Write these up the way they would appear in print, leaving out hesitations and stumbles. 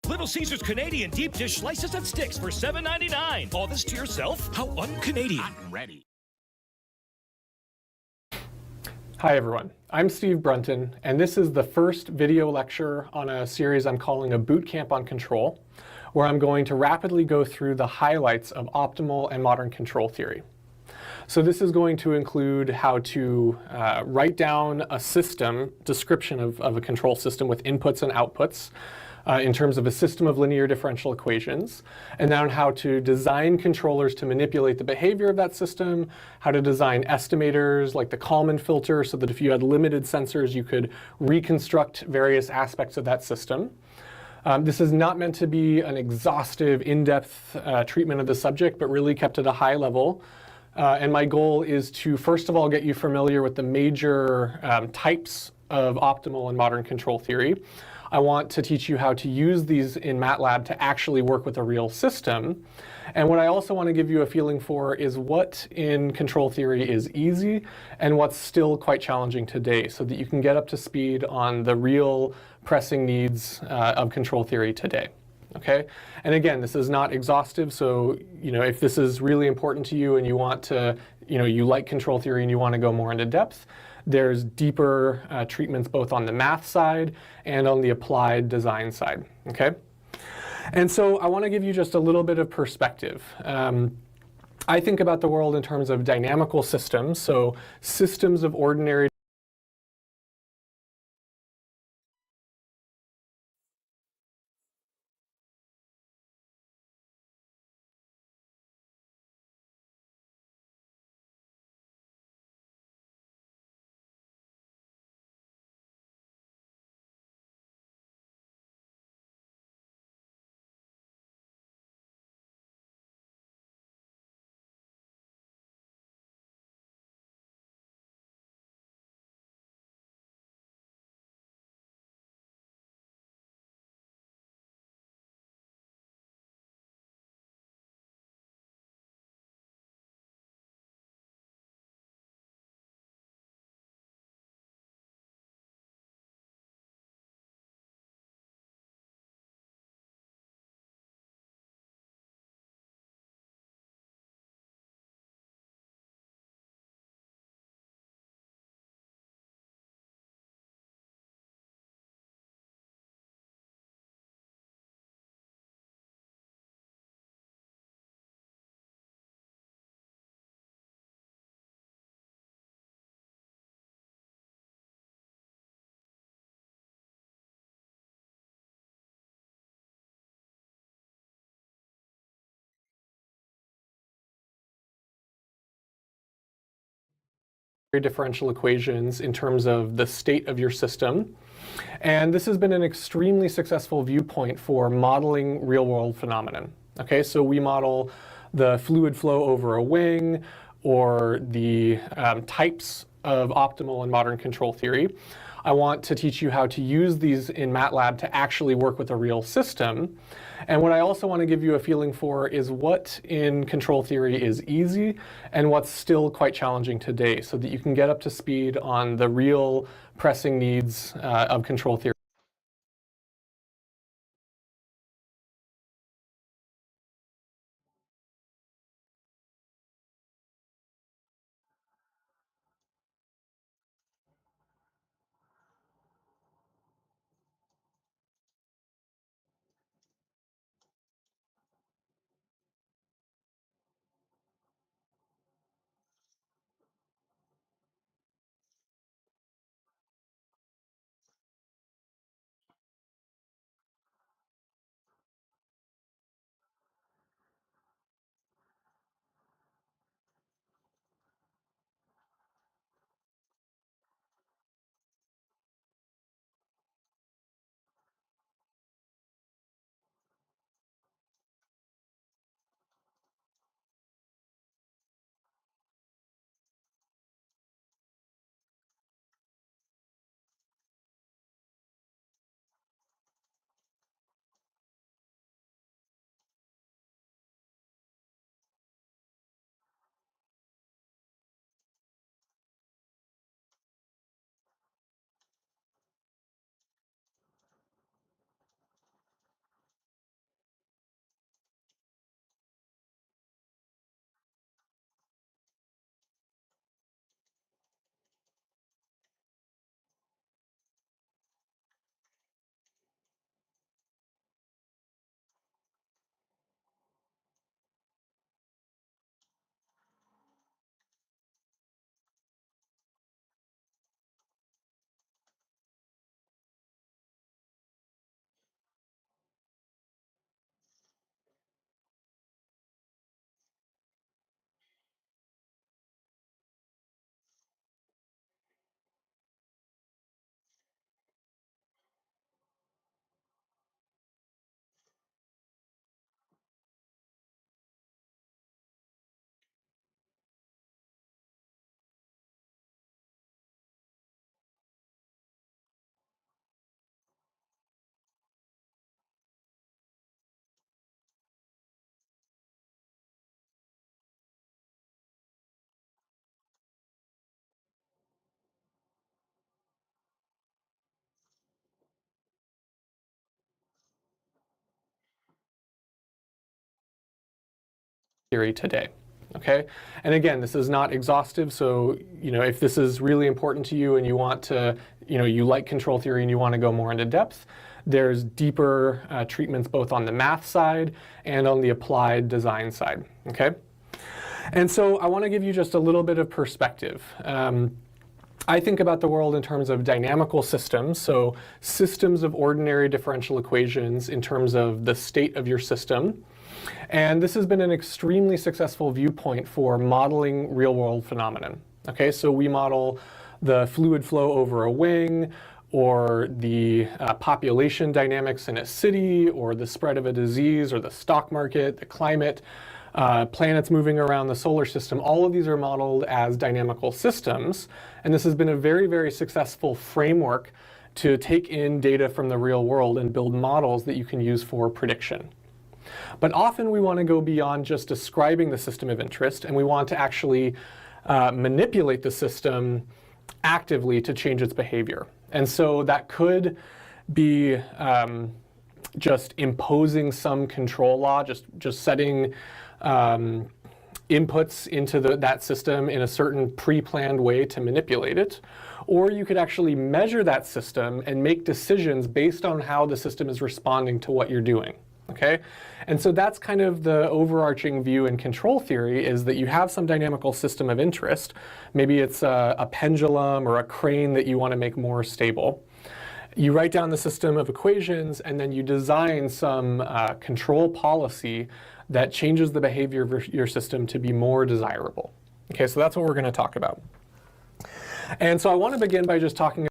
Little Caesars Canadian deep dish slices and sticks for $7.99. All this to yourself? How un-Canadian. I'm ready. Hi everyone, I'm Steve Brunton, and this is the first video lecture on a series I'm calling a boot camp on control, where I'm going to rapidly go through the highlights of optimal and modern control theory. So this is going to include how to write down a system description of a control system with inputs and outputs in terms of a system of linear differential equations, and then how to design controllers to manipulate the behavior of that system, how to design estimators like the Kalman filter so that if you had limited sensors you could reconstruct various aspects of that system. This is not meant to be an exhaustive, in-depth treatment of the subject, but really kept at a high level. And my goal is to, first of all, get you familiar with the major types of optimal and modern control theory. I want to teach you how to use these in MATLAB to actually work with a real system. And what I also want to give you a feeling for is what in control theory is easy and what's still quite challenging today, so that you can get up to speed on the real pressing needs of control theory today. Okay, and again, this is not exhaustive, so if this is really important to you and you want to, you like control theory and you want to go more into depth, there's deeper treatments both on the math side and on the applied design side. Okay, and so I want to give you just a little bit of perspective. I think about the world in terms of dynamical systems, so systems of ordinary differential equations in terms of the state of your system. And this has been an extremely successful viewpoint for modeling real-world phenomenon. Okay, so we model the fluid flow over a wing, or the types of optimal and modern control theory. I want to teach you how to use these in MATLAB to actually work with a real system. And what I also want to give you a feeling for is what in control theory is easy and what's still quite challenging today, so that you can get up to speed on the real pressing needs of control theory. theory today. Okay, and again, this is not exhaustive, so if this is really important to you and you want to, you like control theory and you want to go more into depth, there's deeper treatments both on the math side and on the applied design side. Okay, and so I want to give you just a little bit of perspective. I think about the world in terms of dynamical systems, so systems of ordinary differential equations in terms of the state of your system. And this has been an extremely successful viewpoint for modeling real-world phenomenon. Okay, so we model the fluid flow over a wing, or the population dynamics in a city, or the spread of a disease, or the stock market, the climate, planets moving around the solar system. All of these are modeled as dynamical systems, and this has been a very, very successful framework to take in data from the real world and build models that you can use for prediction. But often we want to go beyond just describing the system of interest, and we want to actually manipulate the system actively to change its behavior. And so that could be just imposing some control law, just setting inputs into that system in a certain pre-planned way to manipulate it. Or you could actually measure that system and make decisions based on how the system is responding to what you're doing. Okay, and so that's kind of the overarching view in control theory, is that you have some dynamical system of interest. Maybe it's a pendulum or a crane that you want to make more stable. You write down the system of equations, and then you design some control policy that changes the behavior of your system to be more desirable. Okay, so that's what we're going to talk about. And so I want to begin by just talking.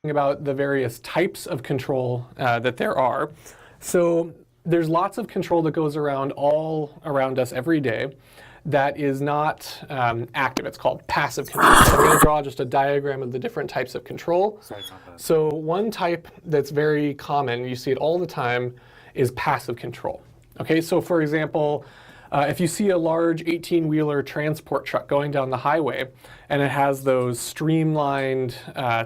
about the various types of control that there are. So there's lots of control that goes around all around us every day that is not active. It's called passive control. So I'm going to draw just a diagram of the different types of control. So one type that's very common, you see it all the time, is passive control. Okay, so for example, if you see a large 18-wheeler transport truck going down the highway and it has those streamlined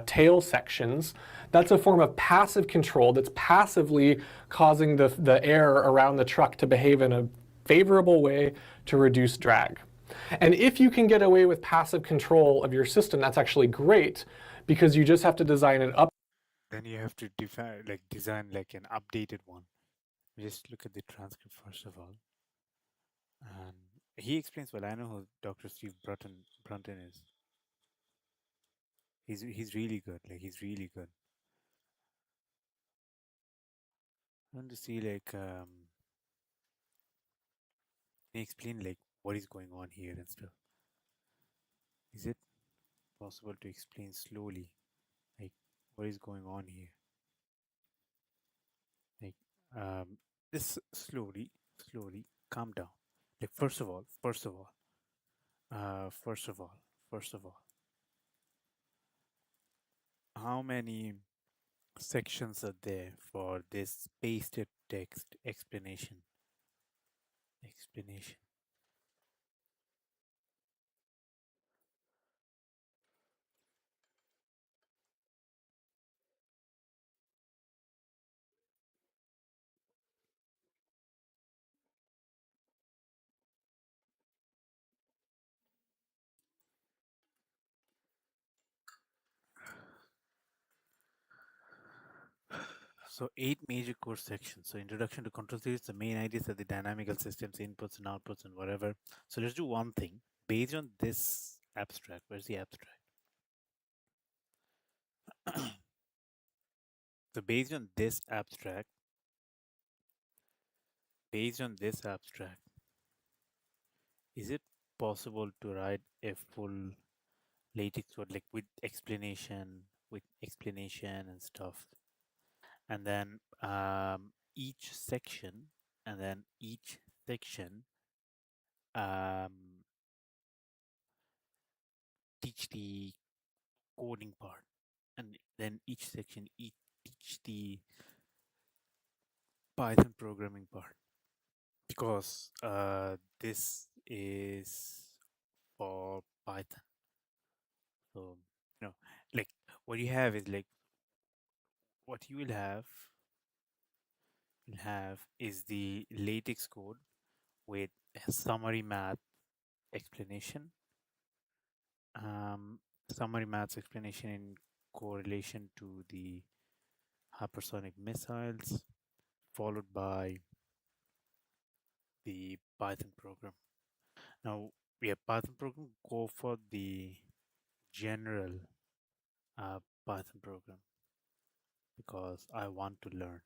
tail sections, that's a form of passive control that's passively causing the air around the truck to behave in a favorable way to reduce drag. And if you can get away with passive control of your system, that's actually great because you just have to design it up. Then you have to design like an updated one. Just look at the transcript first of all. And he explains well. I know who Dr. Steve Brunton is. He's really good. Like he's really good. I want to see like he explain like what is going on here and stuff. Is it possible to explain slowly, like what is going on here? Like this slowly, calm down. Like first of all, how many sections are there for this pasted text explanation? So 8 major core sections. So introduction to control theory, the main ideas are the dynamical systems, inputs and outputs and whatever. So let's do one thing based on this abstract. Where's the abstract? So based on this abstract, is it possible to write a full latex code like with explanation and stuff? And then each section um, teach the coding part, and then each section teach the Python programming part, because this is for Python. So like what you have is like what you will have is the latex code with a summary math explanation, summary maths explanation in correlation to the hypersonic missiles, followed by the Python program. Now, Python program, go for the general Python program because I want to learn.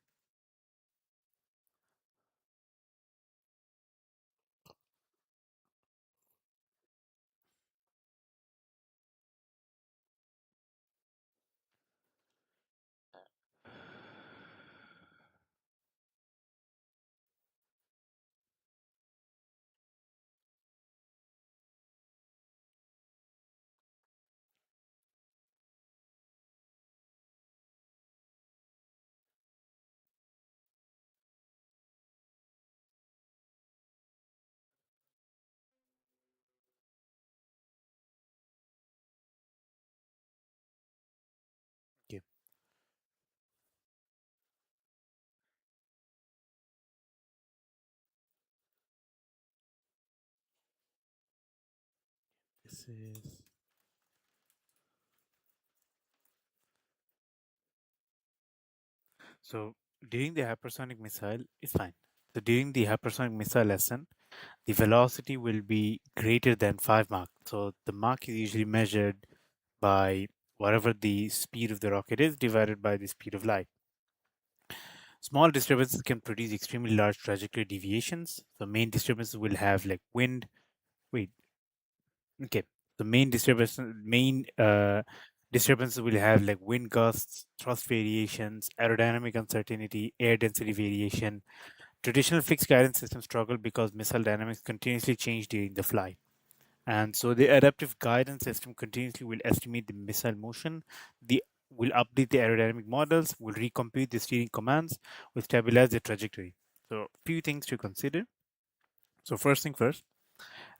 Okay, this is so during the hypersonic missile, it's fine. So during the hypersonic missile lesson, the velocity will be greater than 5 Mach. So the Mach is usually measured by whatever the speed of the rocket is divided by the speed of light. Small disturbances can produce extremely large trajectory deviations. The main disturbances will have like wind. Wait, okay. The main disturbance, Disturbances will have like wind gusts, thrust variations, aerodynamic uncertainty, air density variation. Traditional fixed guidance systems struggle because missile dynamics continuously change during the flight. And so the adaptive guidance system continuously will estimate the missile motion, the will update the aerodynamic models, will recompute the steering commands, will stabilize the trajectory. So few things to consider. So first thing first,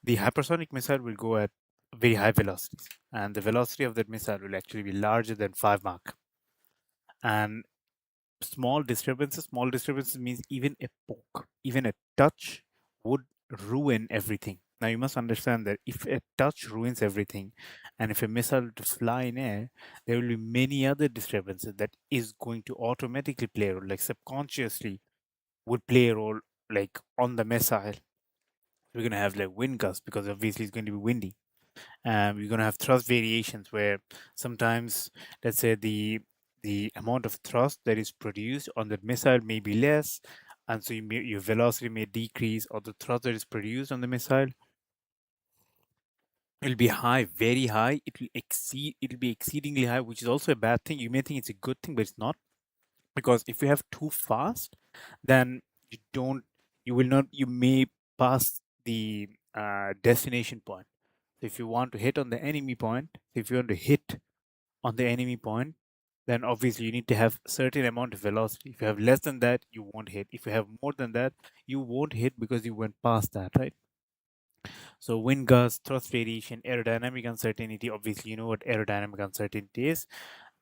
the hypersonic missile will go at very high velocities, and the velocity of that missile will actually be larger than 5 Mach. And small disturbances means even a poke, even a touch would ruin everything. Now you must understand that if a touch ruins everything, and if a missile to fly in air, there will be many other disturbances that is going to automatically play a role, like subconsciously would play a role, like on the missile. We're gonna have like wind gusts because obviously it's going to be windy. We're going to have thrust variations where sometimes, let's say, the amount of thrust that is produced on the missile may be less, and so your velocity may decrease, or the thrust that is produced on the missile will be high, very high. It'll be exceedingly high, which is also a bad thing. You may think it's a good thing, but it's not, because if you have too fast, then you don't, you will not, you may pass the destination point. So if you want to hit on the enemy point, if you want to hit on the enemy point, then obviously you need to have certain amount of velocity. If you have less than that, you won't hit. If you have more than that, you won't hit because you went past that, right? So wind gusts, thrust variation, aerodynamic uncertainty. Obviously, you know what aerodynamic uncertainty is.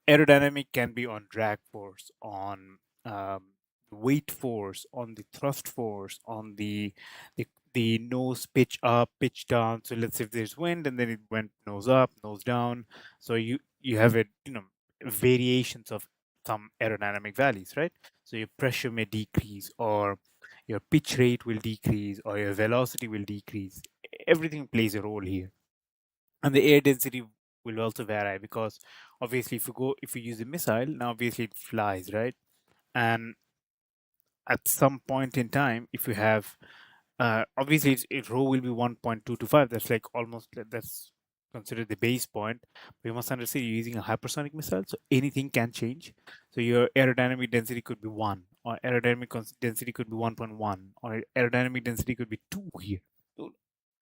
Aerodynamic can be on drag force, on weight force, on the thrust force, on the nose pitch up, pitch down. So let's say if there's wind and then it went nose up, nose down. So you have it, variations of some aerodynamic values, right? So your pressure may decrease, or your pitch rate will decrease, or your velocity will decrease. Everything plays a role here, and the air density will also vary because obviously if you use a missile, now obviously it flies, right? And at some point in time, if you have obviously rho will be 1.225, that's like almost that's considered the base point. But you must understand you're using a hypersonic missile, so anything can change. So your aerodynamic density could be 1, or aerodynamic density could be 1.1, or aerodynamic density could be 2 here. So,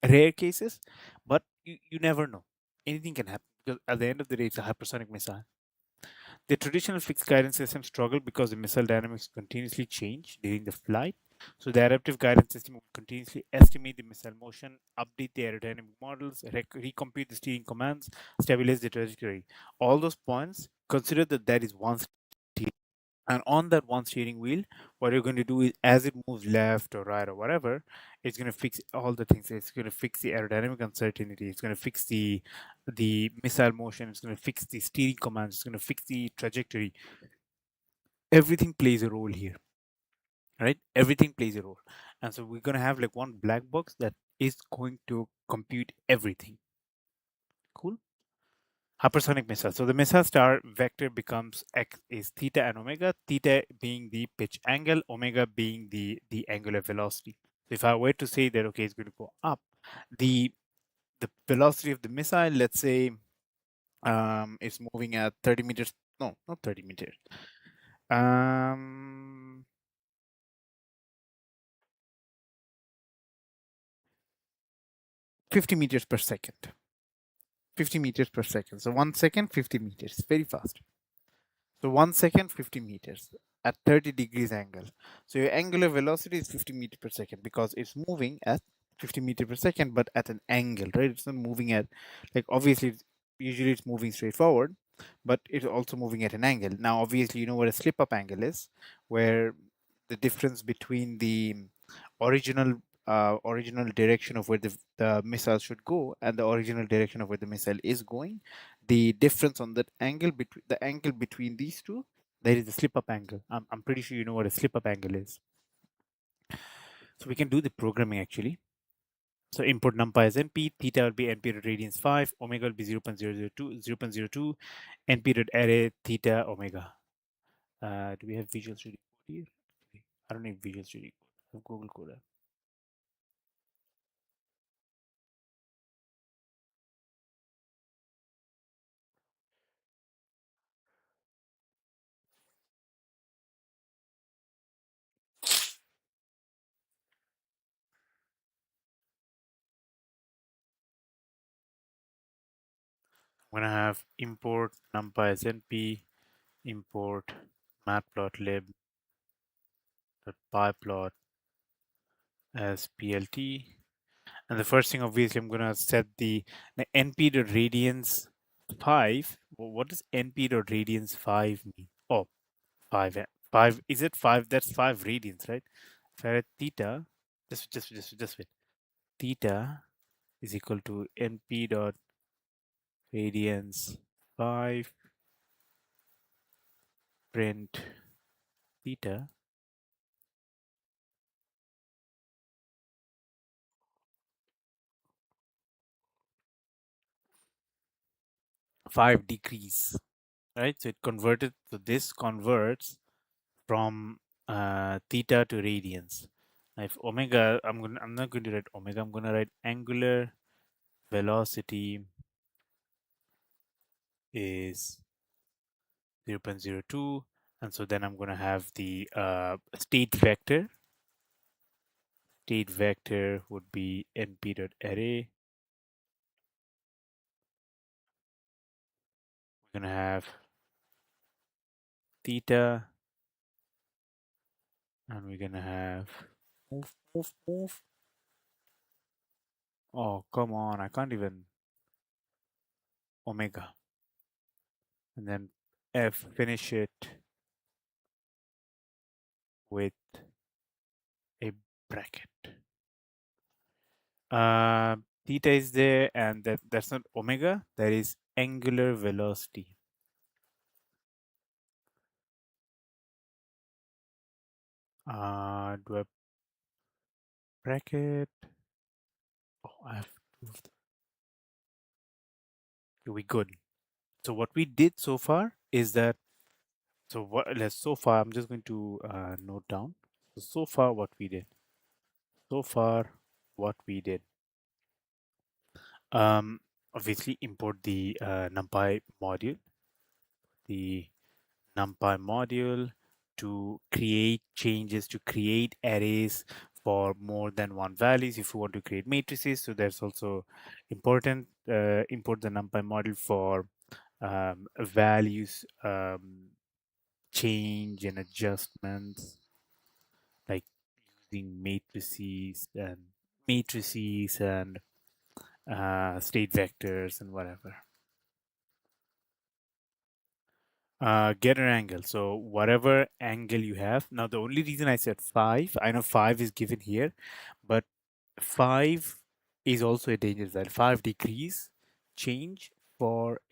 rare cases, but you never know. Anything can happen because at the end of the day, it's a hypersonic missile. The traditional fixed guidance system struggle because the missile dynamics continuously change during the flight. So the adaptive guidance system will continuously estimate the missile motion, update the aerodynamic models, recompute the steering commands, stabilize the trajectory. All those points, consider that that is one steering. And on that one steering wheel, what you're going to do is as it moves left or right or whatever, it's going to fix all the things. It's going to fix the aerodynamic uncertainty. It's going to fix the missile motion. It's going to fix the steering commands. It's going to fix the trajectory. Everything plays a role here, right? Everything plays a role. And so we're going to have like one black box that is going to compute everything. Cool. Hypersonic missile. So the missile star vector becomes x is theta and omega, theta being the pitch angle, omega being the angular velocity. So if I were to say that, okay, it's going to go up, the the velocity of the missile, let's say, is moving at 30 meters. No, not 30 meters. 50 meters per second. 50 meters per second. So 1 second, 50 meters. Very fast. So 1 second, 50 meters at 30 degrees angle. So your angular velocity is 50 meters per second because it's moving at 50 meters per second, but at an angle, right? It's not moving at, like, obviously, usually it's moving straight forward, but it's also moving at an angle. Now, obviously, you know what a slip up angle is, where the difference between the original direction of where the missile should go and the original direction of where the missile is going, the difference on that angle between the angle between these two, there is the slip up angle. I'm pretty sure you know what a slip up angle is. So we can do the programming actually. So input numpy is np, theta will be np radians 5, omega will be 0.002, np array theta omega. Do we have Visual Studio Code here? I don't need Visual Studio Code. I have Google Code. I'm gonna have import numpy as np, import matplotlib pyplot as plt. And the first thing, obviously, I'm gonna set the np.radians 5. What does np.radians 5 mean? Oh, 5. 5. Is it 5? That's 5 radians, right? If I write theta, just wait. Theta is equal to np.radians 5 print theta. 5 decrease, right? So it converted. So this converts from theta to radians. Now if omega, I'm not going to write omega. I'm going to write angular velocity is 0.02, and so then I'm going to have the state vector. State vector would be np.array. We're going to have theta, and we're going to have move. Oh, come on. I can't even omega. And then finish it with a bracket. Theta is there, and that's not omega, that is angular velocity. Do I bracket? Oh, I have two of them. Okay, we good. So what we did so far is that, so far I'm just going to note down. So far what we did. So far what we did. Obviously import the NumPy module. The NumPy module to create changes, to create arrays for more than one values if you want to create matrices. So that's also important. Import the NumPy module for values change and adjustments, like using matrices and state vectors and whatever. Get an angle. So whatever angle you have. Now the only reason I said 5, I know 5 is given here, but 5 is also a danger value. 5 degrees change for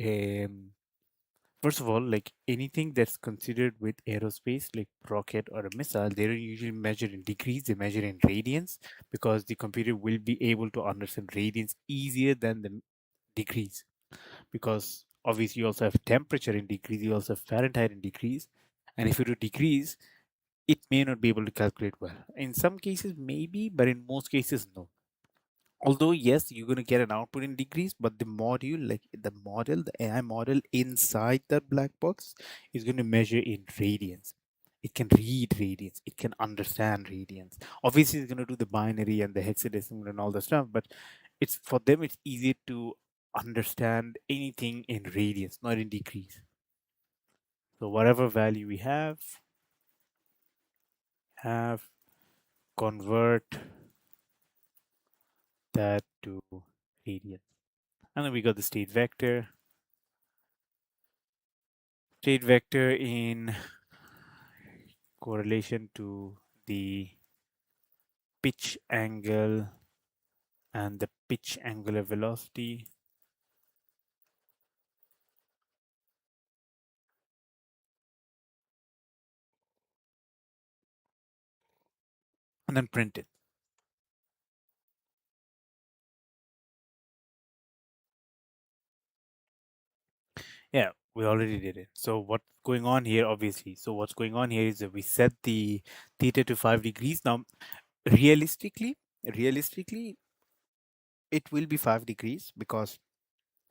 first of all, like anything that's considered with aerospace, like rocket or a missile, they don't usually measure in degrees, they measure in radians, because the computer will be able to understand radians easier than the degrees, because obviously you also have temperature in degrees, you also have Fahrenheit in degrees, and if you do degrees, it may not be able to calculate well. In some cases, maybe, but in most cases, no. Although, yes, you're going to get an output in degrees, but the module, like the AI model inside that black box is going to measure in radians. It can read radians, it can understand radians. Obviously, it's going to do the binary and the hexadecimal and all the stuff, but it's for them, it's easier to understand anything in radians, not in degrees. So whatever value we have convert that to radians. And then we got the state vector. State vector in correlation to the pitch angle and the pitch angular velocity. And then print it. Yeah, we already did it. So what's going on here, obviously? So what's going on here is that we set the theta to 5 degrees. Now, realistically, it will be 5 degrees, because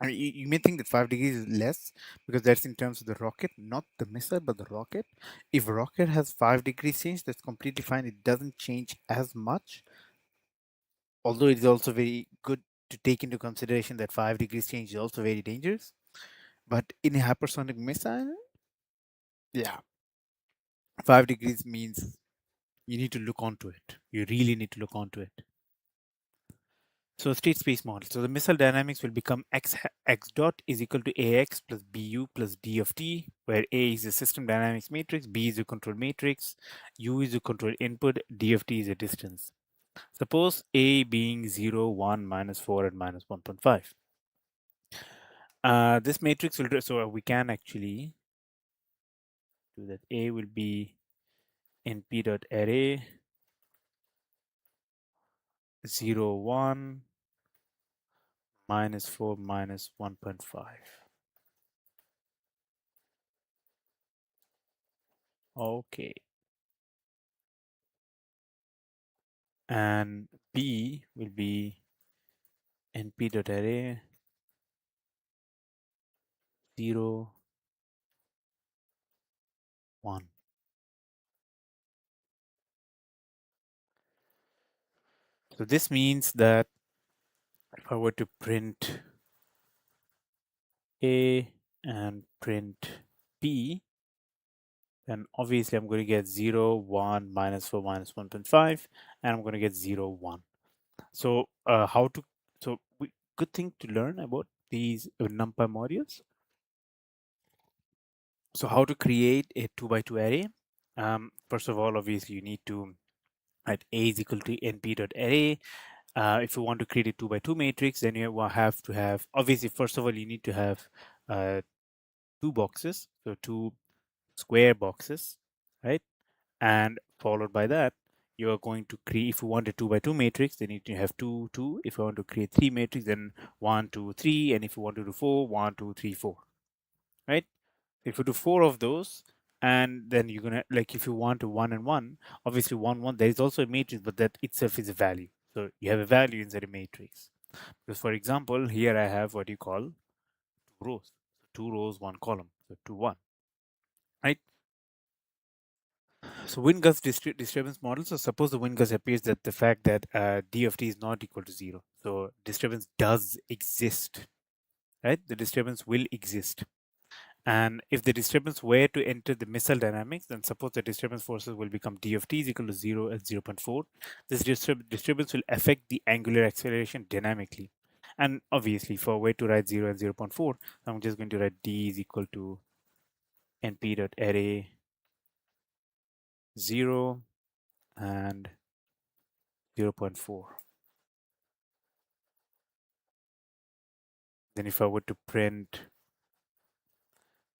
you may think that 5 degrees is less, because that's in terms of the rocket, not the missile, but the rocket. If rocket has 5 degrees change, that's completely fine. It doesn't change as much. Although it is also very good to take into consideration that 5 degrees change is also very dangerous. But in a hypersonic missile, yeah, 5 degrees means you need to look onto it. You really need to look onto it. So state space model. So the missile dynamics will become x dot is equal to ax plus bu plus d of t, where a is a system dynamics matrix, b is a control matrix, u is a control input, d of t is a distance. Suppose a being 0, 1, minus 4, and minus 1.5. This matrix will, so we can actually do that. A will be np dot array 0, 1, minus 4, minus 1.5. Okay. And B will be np.array 0, 1. So this means that if I were to print A and print B, then obviously I'm going to get 0, 1, minus 4, minus 1.5, and I'm going to get 0, 1. So good thing to learn about these NumPy modules. So how to create a 2 by 2 array? First of all, obviously you need to at A is equal to np.array. If you want to create a 2 by 2 matrix, then you have to have, obviously, first of all, you need to have two boxes, so two square boxes, right? And followed by that, you are going to create, if you want a 2 by 2 matrix, then you need to have 2, 2. If you want to create 3 matrix, then 1, 2, 3. And if you want to do 4, 1, 2, 3, 4, right? If you do 4 of those, and then you're gonna, like, if you want to 1 and 1, obviously 1 1, there is also a matrix, but that itself is a value, so you have a value inside a matrix. Because for example, here I have what you call 2 rows, 2 rows 1 column, so 2 1, right? So wind gust disturbance model. So suppose the wind gust appears that the fact that d of t is not equal to 0, so disturbance does exist, right? The disturbance will exist. And if the disturbance were to enter the missile dynamics, then suppose the disturbance forces will become d of t is equal to 0 at 0.4. This disturbance will affect the angular acceleration dynamically. And obviously, for a way to write 0 and 0.4, I'm just going to write d is equal to np.array 0 and 0.4. Then if I were to print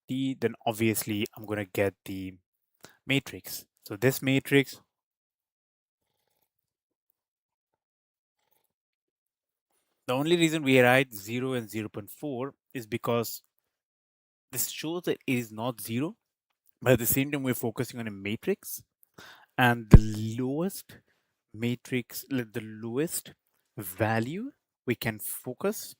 d, then obviously I'm going to get the matrix. So this matrix, the only reason we write 0 and 0.4 is because this shows that it is not 0, but at the same time we're focusing on a matrix, and the lowest matrix, the lowest value we can focus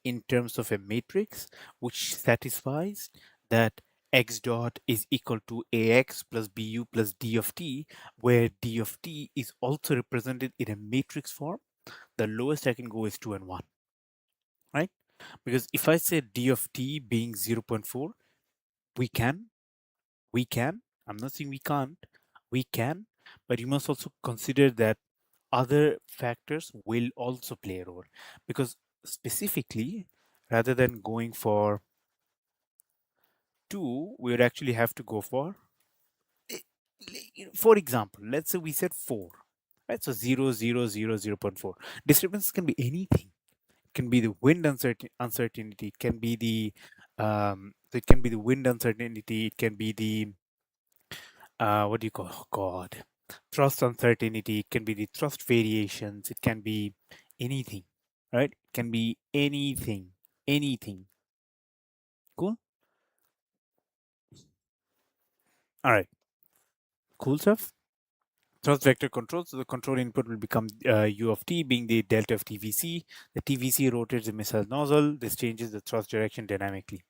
in terms of a matrix which satisfies that x dot is equal to ax plus bu plus d of t, where d of t is also represented in a matrix form. The lowest I can go is 2 and 1, right? Because if I say d of t being 0.4, we can, I'm not saying we can't, we can, but you must also consider that other factors will also play a role. Because specifically, rather than going for 2, we would actually have to go for, for example, let's say we said 4, right? So 0, 0, 0, 0.4. Disturbance can be anything. It can be the wind uncertainty. It can be the so it can be the wind uncertainty. It can be the what do you call, oh god, thrust uncertainty. It can be the thrust variations. It can be anything, right? It can be anything. Cool. All right, cool stuff. Thrust vector control. So the control input will become u of t being the delta of tvc. The tvc rotates the missile nozzle. This changes the thrust direction dynamically.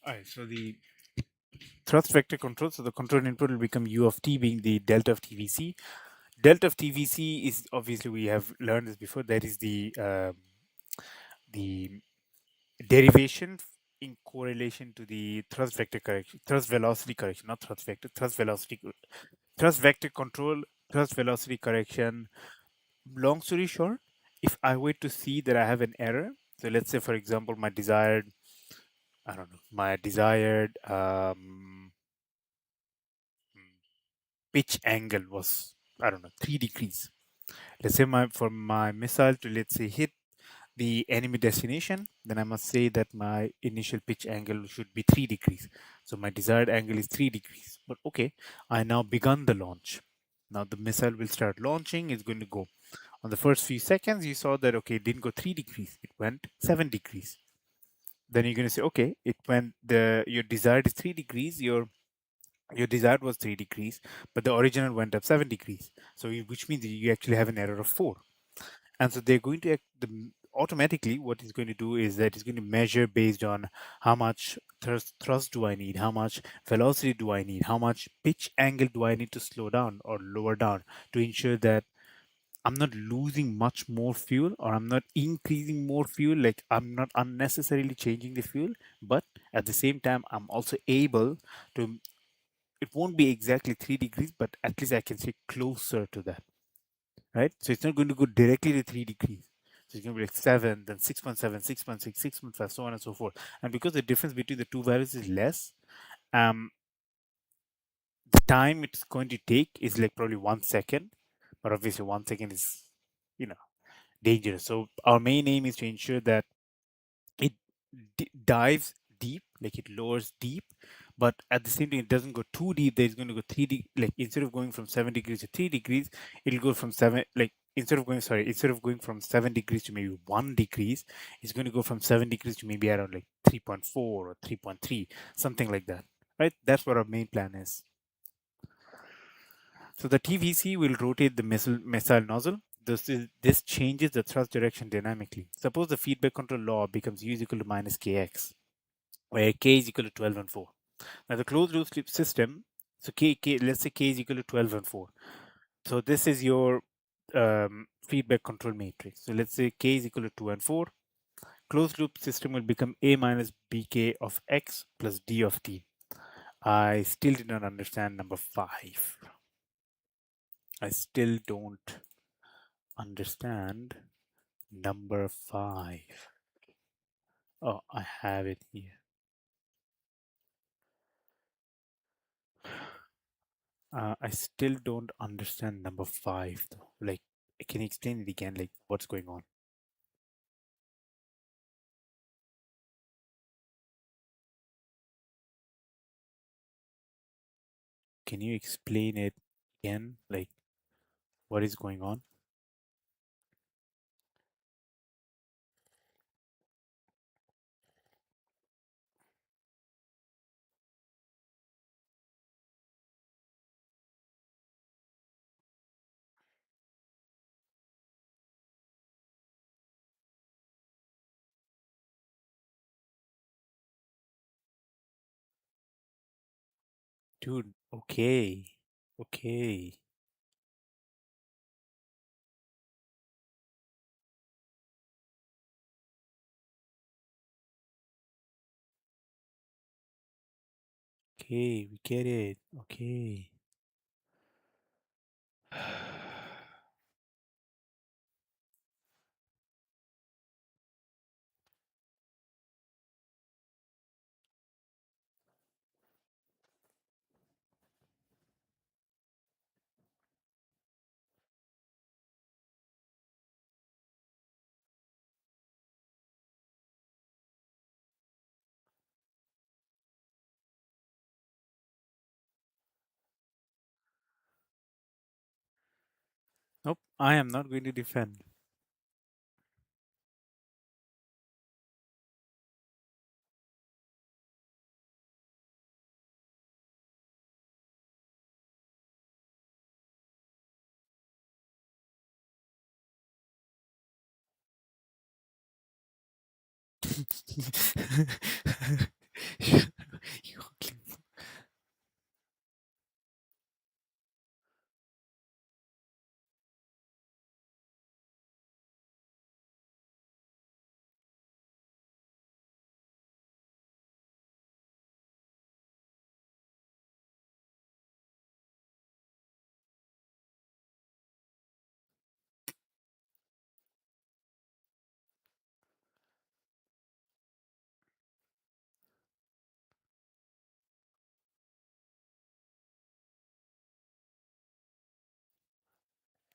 All right, so the thrust vector control, so the control input will become u of t being the delta of tvc. Delta of tvc is obviously, we have learned this before, that is the derivation in correlation to the thrust vector correction, thrust velocity correction, not thrust vector, thrust vector control, thrust velocity correction. Long story short, if I were to see that I have an error, so let's say, for example, my desired, I don't know, my desired pitch angle was, I don't know, 3 degrees. Let's say for my missile to, let's say, hit the enemy destination, then I must say that my initial pitch angle should be 3 degrees. So my desired angle is 3 degrees. But okay, I now begun the launch. Now the missile will start launching. It's going to go. On the first few seconds, you saw that, okay, it didn't go 3 degrees. It went 7 degrees. Then you're going to say, okay, it went, your desired is 3 degrees. Your desired was 3 degrees, but the original went up 7 degrees. So which means you actually have an error of 4. And so they're going to automatically, what it's going to do is that it's going to measure based on how much thrust do I need, how much velocity do I need, how much pitch angle do I need to slow down or lower down to ensure that I'm not losing much more fuel, or I'm not increasing more fuel, like I'm not unnecessarily changing the fuel, but at the same time I'm also able to, it won't be exactly 3 degrees, but at least I can say closer to that, right? So it's not going to go directly to 3 degrees. So it's going to be like 7, then 6.7, 6.6, 6.5, so on and so forth. And because the difference between the two values is less, the time it's going to take is like probably 1 second. But obviously 1 second is, you know, dangerous. So our main aim is to ensure that it dives deep, like it lowers deep, but at the same time it doesn't go too deep that it's going to go 3D. Like instead of going from 7 degrees to 3 degrees, it'll go from 7, like instead of going from 7 degrees to maybe 1 degrees, it's going to go from 7 degrees to maybe around like 3.4 or 3.3, something like that, right? That's what our main plan is. So the TVC will rotate the missile nozzle. This changes the thrust direction dynamically. Suppose the feedback control law becomes U is equal to minus kx, where k is equal to 12 and 4. Now the closed loop slip system, so let's say k is equal to 12 and 4. So this is your feedback control matrix. So let's say k is equal to 2 and 4. Closed loop system will become a minus bk of x plus d of t. I still did not understand number 5. I still don't understand number 5. Oh, I have it here. I still don't understand number 5 though. Like, can you explain it again? Like, what's going on? Can you explain it again? Like, what is going on? Dude, okay. Okay. Okay, we get it. Okay. Nope, I am not going to defend.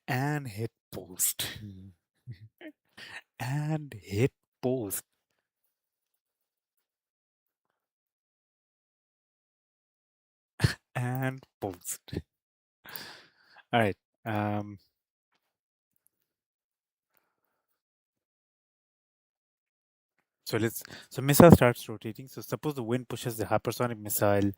and hit post. And hit post. And post. All right. Um, so missile starts rotating. So suppose the wind pushes the hypersonic missile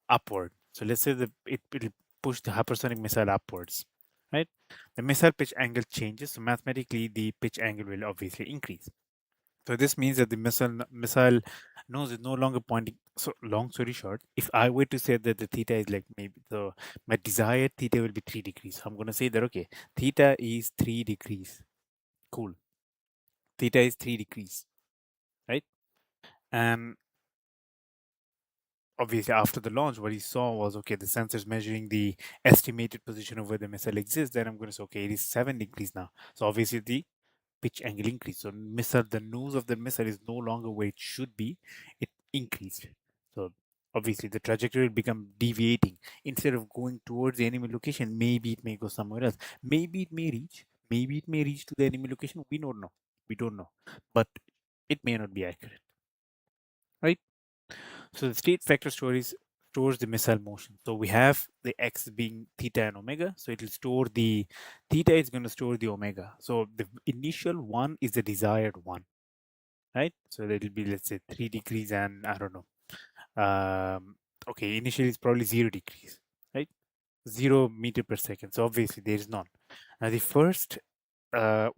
upward. So let's say it'll push the hypersonic missile upwards, right? The missile pitch angle changes. So mathematically, the pitch angle will obviously increase. So this means that the missile nose is no longer pointing. So long story short, if I were to say that the theta is like maybe the my desired theta will be 3 degrees, I'm gonna say that okay, theta is 3 degrees. Cool. Theta is 3 degrees, right? And obviously after the launch, what he saw was okay, the sensors measuring the estimated position of where the missile exists. Then I'm gonna say okay, it is 7 degrees now. So obviously the pitch angle increase. So missile, the nose of the missile is no longer where it should be. It increased. So obviously the trajectory will become deviating. Instead of going towards the enemy location, maybe it may go somewhere else. Maybe it may reach. Maybe it may reach to the enemy location. We don't know. We don't know. But it may not be accurate. Right? So the state vector stores the missile motion. So we have the x being theta and omega. So it will store the theta is going to store the omega. So the initial one is the desired one, right? So it'll be let's say 3 degrees and I don't know. Okay, initially it's probably 0 degrees, right? 0 meter per second. So obviously there is none. Now the first, not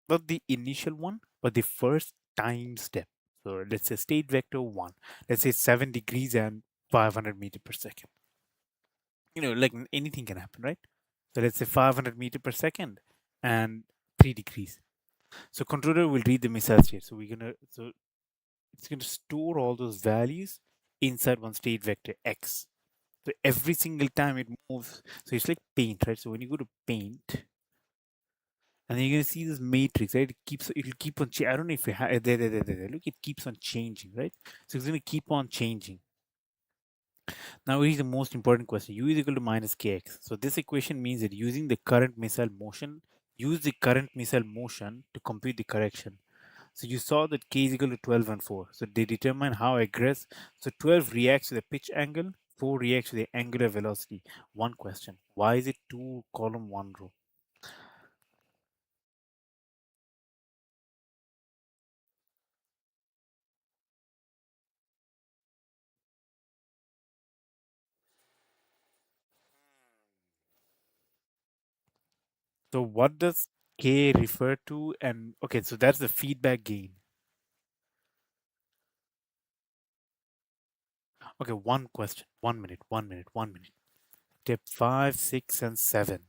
the initial one, but the first time step. So let's say state vector one. Let's say 7 degrees and 500 meter per second. Like anything can happen, right? So let's say 500 meter per second and 3 degrees. So controller will read the missile state. So it's gonna store all those values inside one state vector x. So every single time it moves, so it's like paint, right? So when you go to paint, and then you're gonna see this matrix, right? It'll keep on. I don't know if you have there. Look, it keeps on changing, right? So it's gonna keep on changing. Now here's the most important question: U is equal to minus kx. So this equation means that use the current missile motion to compute the correction. So you saw that k is equal to 12 and 4. So they determine how aggressive. So 12 reacts to the pitch angle, 4 reacts to the angular velocity. One question: why is it 2 column 1 row? So what does K refer to? And okay, so that's the feedback gain. Okay, one question. 1 minute, 1 minute, 1 minute. Step 5, 6, and 7.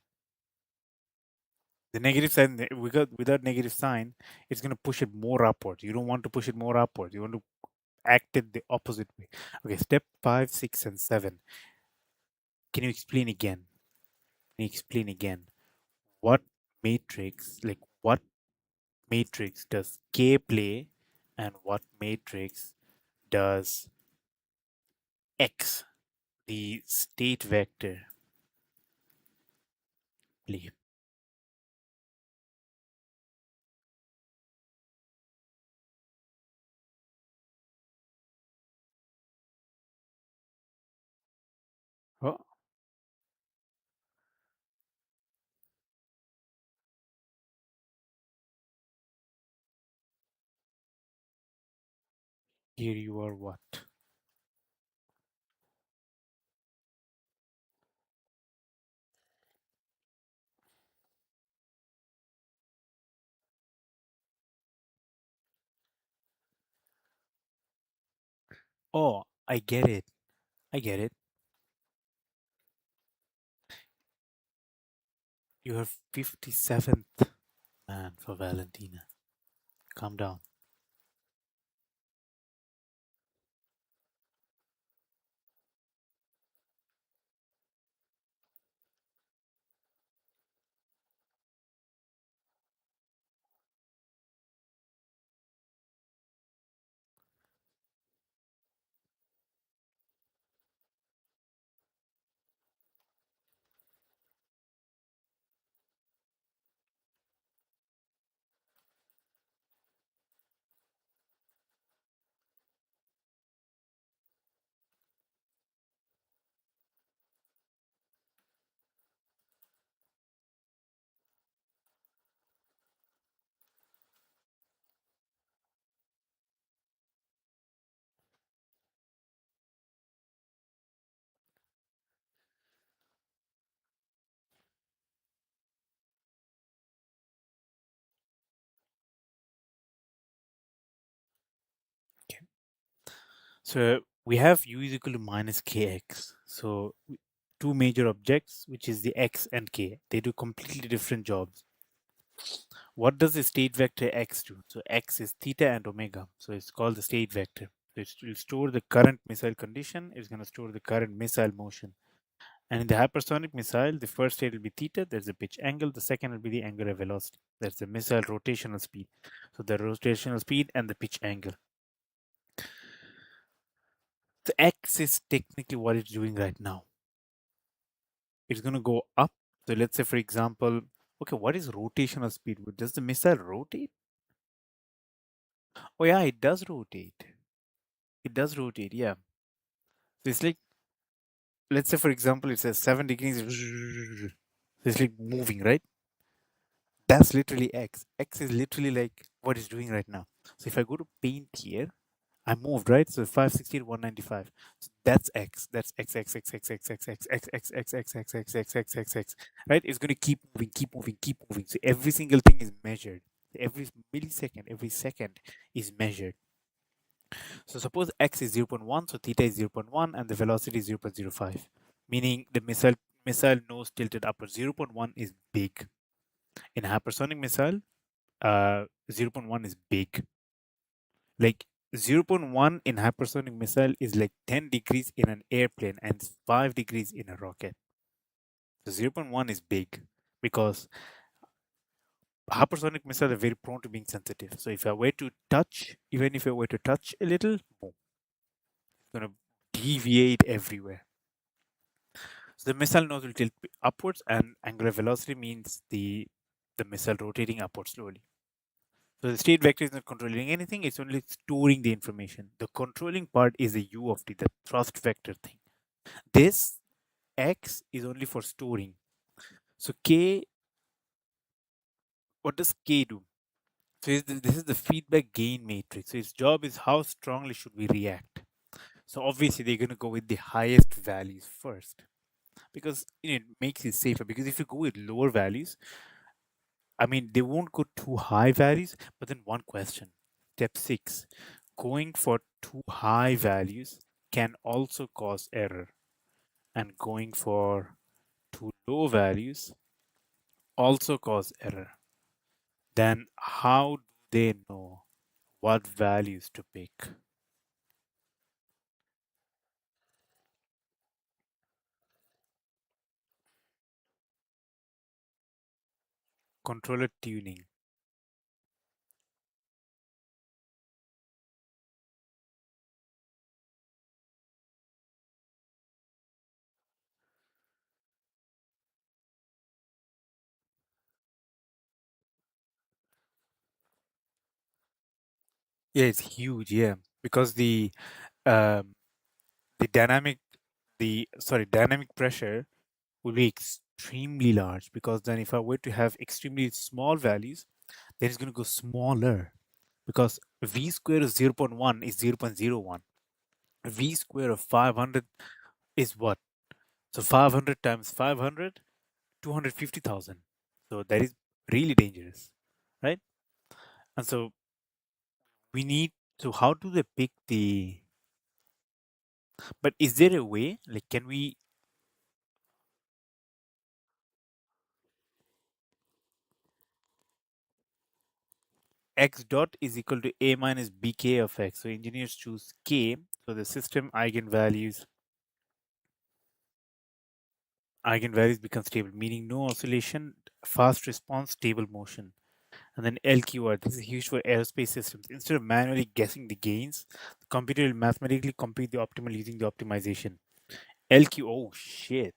The negative sign, without negative sign, it's going to push it more upward. You don't want to push it more upward. You want to act it the opposite way. Okay, step 5, 6, and 7. Can you explain again? Can you explain again? What what matrix does K play and what matrix does X, the state vector, play? Oh, here you are what? Oh, I get it. I get it. You're 57th man for Valentina. Calm down. So we have u is equal to minus kx. So two major objects, which is the x and k, they do completely different jobs. What does the state vector x do? So x is theta and omega. So it's called the state vector. So it will store the current missile condition. It's going to store the current missile motion. And in the hypersonic missile, the first state will be theta. There's the pitch angle. The second will be the angular velocity. That's the missile rotational speed. So the rotational speed and the pitch angle. The x is technically what it's doing right now. It's going to go up. So let's say, for example, okay, what is rotational speed? Does the missile rotate? Oh yeah, it does rotate. It does rotate, yeah. So it's like, let's say, for example, it says 7 degrees. It's like moving, right? That's literally x. X is literally like what it's doing right now. So if I go to paint here, I moved, right? So 560 to 195. So that's x. That's x, x, x, x, x, x, x, x, x, x, x, x, x, x, x, x, x. Right? It's going to keep moving, keep moving, keep moving. So every single thing is measured. Every millisecond, every second is measured. So suppose x is 0.1, so theta is 0.1, and the velocity is 0.05, meaning the missile nose tilted upwards. 0.1 is big. In a hypersonic missile, 0.1 is big. Like 0.1 in hypersonic missile is like 10 degrees in an airplane and 5 degrees in a rocket. So 0.1 is big because hypersonic missiles are very prone to being sensitive. So if I were to touch, even if I were to touch a little, boom, it's going to deviate everywhere. So the missile nose will tilt upwards, and angular velocity means the missile rotating upwards slowly. So the state vector is not controlling anything, it's only storing the information. The controlling part is the u of t, the thrust vector thing. This x is only for storing. So k, what does k do? So this is the feedback gain matrix. So its job is how strongly should we react. So obviously they're going to go with the highest values first because it makes it safer. Because if you go with lower values, I mean, they won't go too high values, but then one question. Step 6. Going for too high values can also cause error. And going for too low values also cause error. Then how do they know what values to pick? Controller tuning. Yeah, it's huge, yeah. Because um the dynamic pressure will be extremely large, because then if I were to have extremely small values, then it's going to go smaller, because v square of 0.1 is 0.01. V square of 500 is what? So 500 times 500, 250,000. So that is really dangerous, right? And so we need, so how do they pick the, but is there a way, like, can we, x dot is equal to a minus bk of x. So engineers choose k. So the system eigenvalues become stable, meaning no oscillation, fast response, stable motion. And then LQR, this is huge for aerospace systems. Instead of manually guessing the gains, the computer will mathematically compute the optimal using the optimization. LQ, oh shit.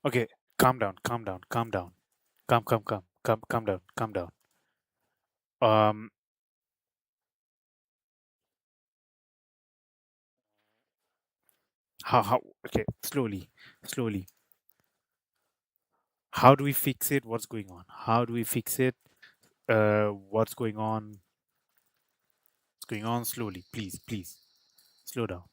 Okay, calm down, calm down, calm down. Calm down, calm down. Um, okay, slowly. How do we fix it? What's going on? How do we fix it? What's going on? What's going on? Slowly, please, slow down.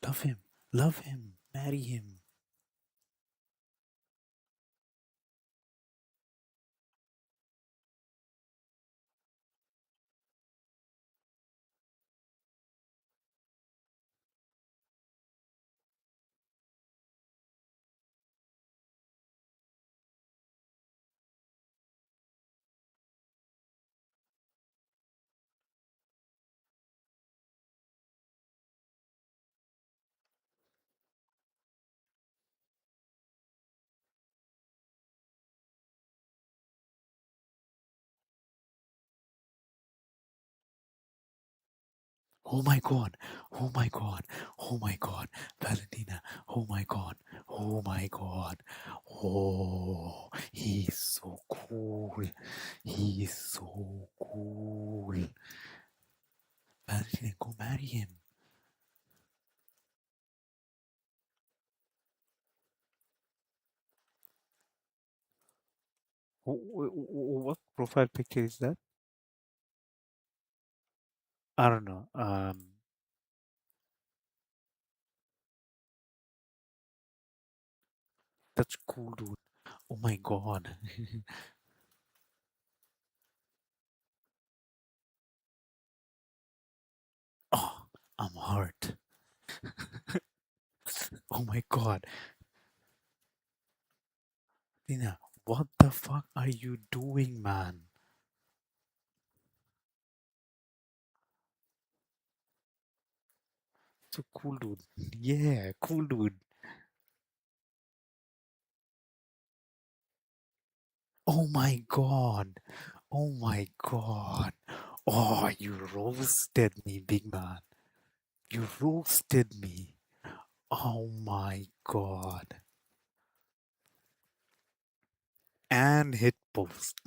Love him. Love him. Marry him. Oh my god. Oh my god. Oh my god. Valentina. Oh my god. Oh my god. Oh, he's so cool. He's so cool. Valentina, go marry him. What profile picture is that? I don't know. That's cool, dude. Oh my god. Oh, I'm hurt. Oh my god. Tina, what the fuck are you doing, man? So cool, dude. Yeah, cool, dude. Oh my god. Oh my god. Oh, you roasted me, big man. You roasted me. Oh my god. And hit post.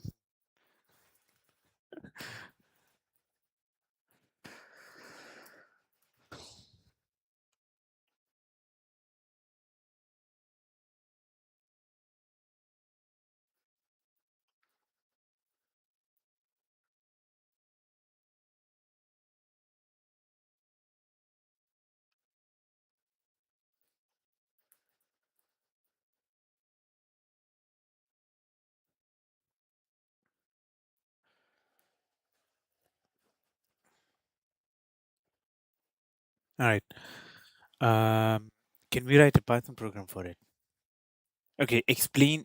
All right. Can we write a Python program for it? Okay, explain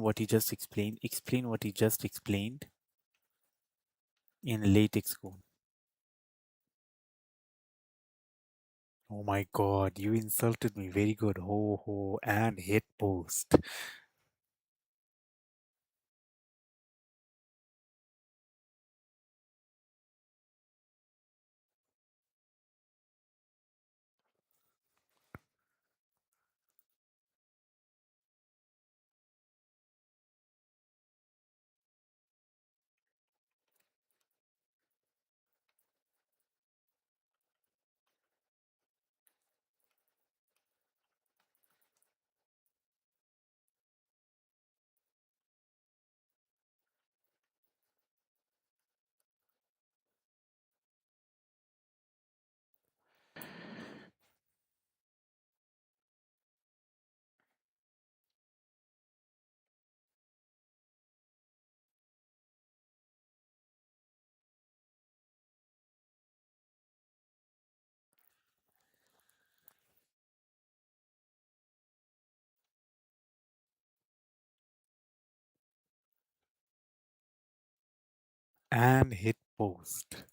what he just explained. Explain what he just explained in latex code. Oh my god, you insulted me. Very good. Ho ho and hit post. And hit post.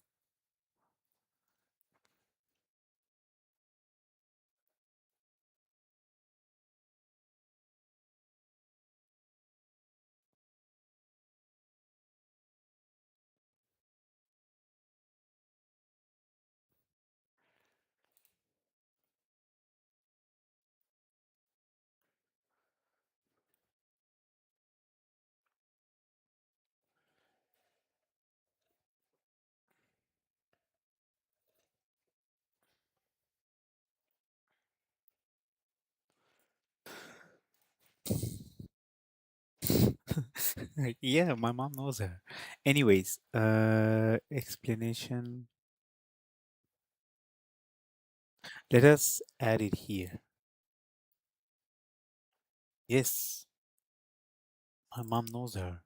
Yeah, my mom knows her. Anyways, explanation. Let us add it here. Yes, my mom knows her.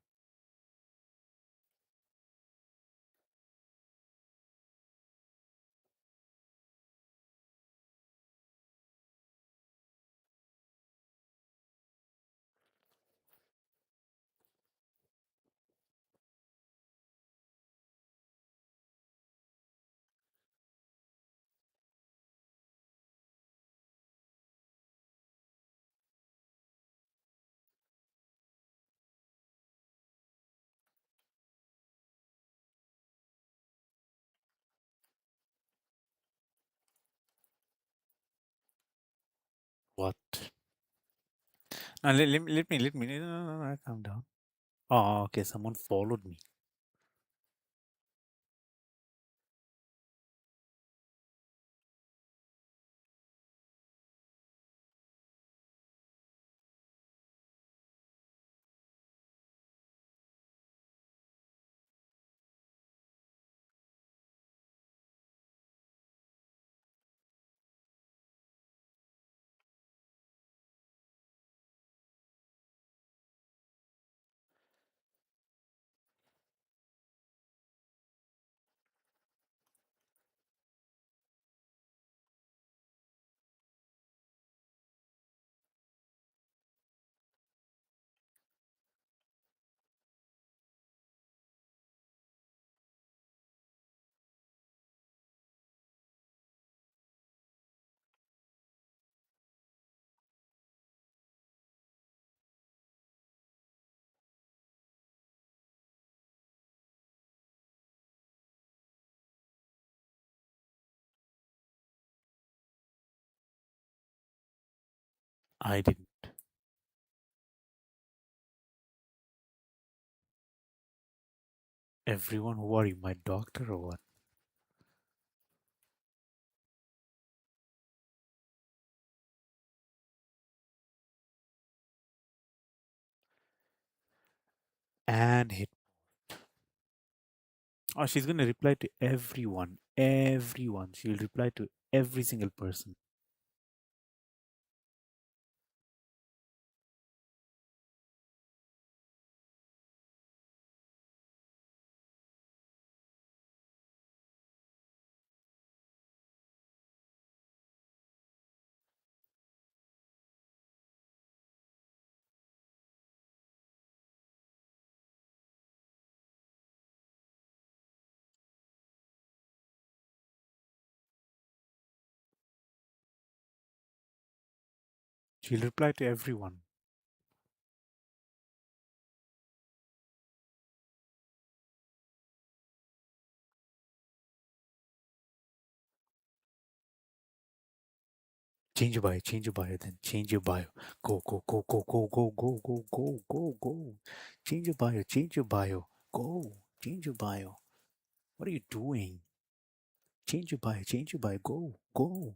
What? Now let me. No, calm down. Oh, okay. Someone followed me. I didn't. Everyone, who are you? My doctor or what? And hit. Oh, she's gonna reply to everyone. Everyone. She'll reply to every single person. She'll reply to everyone. Change your bio, change your bio, then change your bio. Go, go, go, go, go, go, go, go, go, go, go. Change your bio, change your bio. Go, change your bio. What are you doing? Change your bio, go, go.